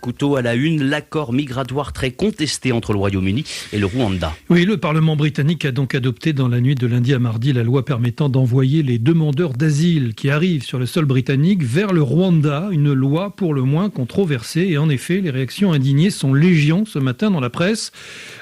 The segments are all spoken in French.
Couteau à la une, l'accord migratoire très contesté entre le Royaume-Uni et le Rwanda. Oui, le Parlement britannique a donc adopté dans la nuit de lundi à mardi la loi permettant d'envoyer les demandeurs d'asile qui arrivent sur le sol britannique vers le Rwanda, une loi pour le moins controversée. Et en effet, les réactions indignées sont légion ce matin dans la presse.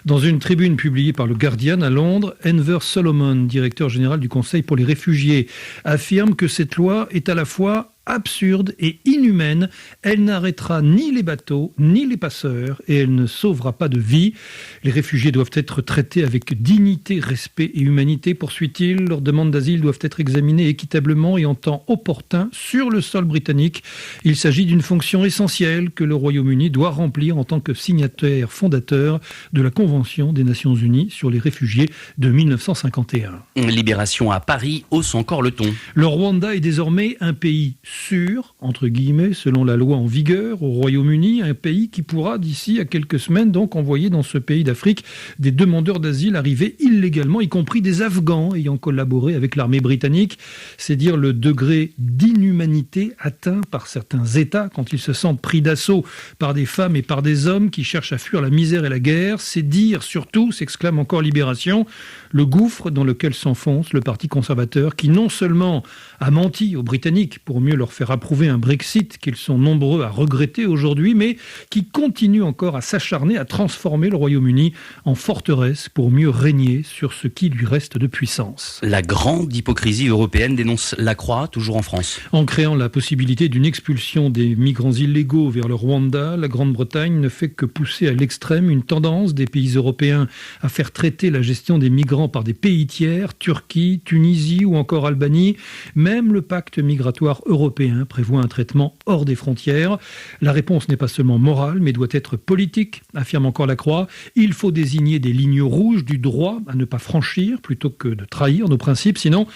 Dans une tribune publiée par le Guardian à Londres, Enver Solomon, directeur général du Conseil pour les réfugiés, affirme que cette loi est à la fois absurde et inhumaine. Elle n'arrêtera ni les bateaux, ni les passeurs, et elle ne sauvera pas de vie. Les réfugiés doivent être traités avec dignité, respect et humanité, poursuit-il. Leurs demandes d'asile doivent être examinées équitablement et en temps opportun sur le sol britannique. Il s'agit d'une fonction essentielle que le Royaume-Uni doit remplir en tant que signataire fondateur de la Convention des Nations Unies sur les réfugiés de 1951. Libération à Paris hausse encore le ton. Le Rwanda est désormais un pays sûr, entre guillemets, selon la loi en vigueur au Royaume-Uni, un pays qui pourra d'ici à quelques semaines donc envoyer dans ce pays d'Afrique des demandeurs d'asile arrivés illégalement, y compris des Afghans ayant collaboré avec l'armée britannique. C'est dire le degré d'inhumanité atteint par certains États quand ils se sentent pris d'assaut par des femmes et par des hommes qui cherchent à fuir la misère et la guerre. C'est dire surtout, s'exclame encore Libération, le gouffre dans lequel s'enfonce le Parti conservateur qui non seulement a menti aux Britanniques pour mieux leur faire approuver un Brexit qu'ils sont nombreux à regretter aujourd'hui, mais qui continue encore à s'acharner à transformer le Royaume-Uni en forteresse pour mieux régner sur ce qui lui reste de puissance. La grande hypocrisie européenne, dénonce Lacroix, toujours en France. En créant la possibilité d'une expulsion des migrants illégaux vers le Rwanda, la Grande-Bretagne ne fait que pousser à l'extrême une tendance des pays européens à faire traiter la gestion des migrants par des pays tiers, Turquie, Tunisie ou encore Albanie. Même le pacte migratoire européen prévoit un traitement hors des frontières. La réponse n'est pas seulement morale, mais doit être politique, affirme encore Lacroix. Il faut désigner des lignes rouges du droit à ne pas franchir plutôt que de trahir nos principes. Sinon,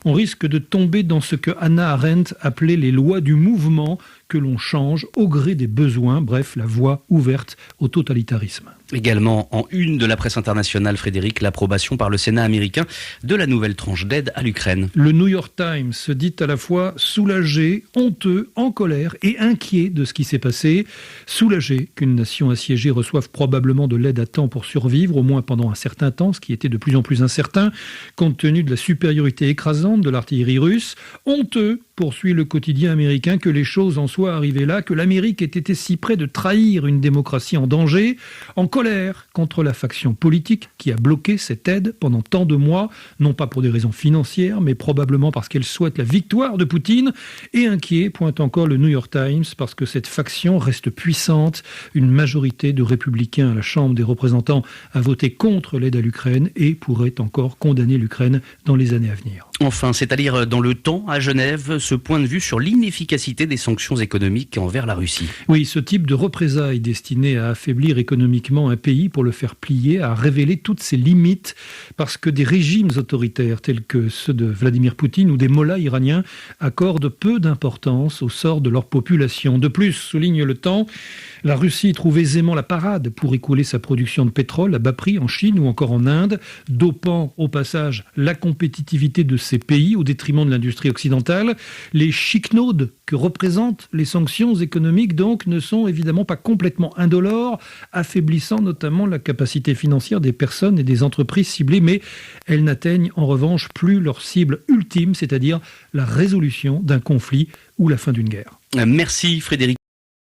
on risque de tomber dans ce que Hannah Arendt appelait les lois du mouvement que l'on change au gré des besoins. Bref, la voie ouverte au totalitarisme. Également en une de la presse internationale, Frédéric, l'approbation par le Sénat américain de la nouvelle tranche d'aide à l'Ukraine. Le New York Times se dit à la fois soulagé, honteux, en colère et inquiet de ce qui s'est passé. Soulagé qu'une nation assiégée reçoive probablement de l'aide à temps pour survivre, au moins pendant un certain temps, ce qui était de plus en plus incertain, compte tenu de la supériorité écrasante de l'artillerie russe. Honteux, poursuit le quotidien américain, que les choses en soient arrivées là, que l'Amérique ait été si près de trahir une démocratie en danger, en colère contre la faction politique qui a bloqué cette aide pendant tant de mois, non pas pour des raisons financières, mais probablement parce qu'elle souhaite la victoire de Poutine, et inquiet, pointe encore le New York Times, parce que cette faction reste puissante. Une majorité de républicains à la Chambre des représentants a voté contre l'aide à l'Ukraine et pourrait encore condamner l'Ukraine dans les années à venir. Enfin, c'est à lire dans Le Temps, à Genève, ce point de vue sur l'inefficacité des sanctions économiques envers la Russie. Oui, ce type de représailles destiné à affaiblir économiquement un pays pour le faire plier a révélé toutes ses limites parce que des régimes autoritaires tels que ceux de Vladimir Poutine ou des mollahs iraniens accordent peu d'importance au sort de leur population. De plus, souligne Le Temps, la Russie trouve aisément la parade pour écouler sa production de pétrole à bas prix en Chine ou encore en Inde, dopant au passage la compétitivité de ces pays au détriment de l'industrie occidentale. Les chiquenaudes que représentent les sanctions économiques donc ne sont évidemment pas complètement indolores, affaiblissant notamment la capacité financière des personnes et des entreprises ciblées, mais elles n'atteignent en revanche plus leur cible ultime, c'est-à-dire la résolution d'un conflit ou la fin d'une guerre. Merci Frédéric.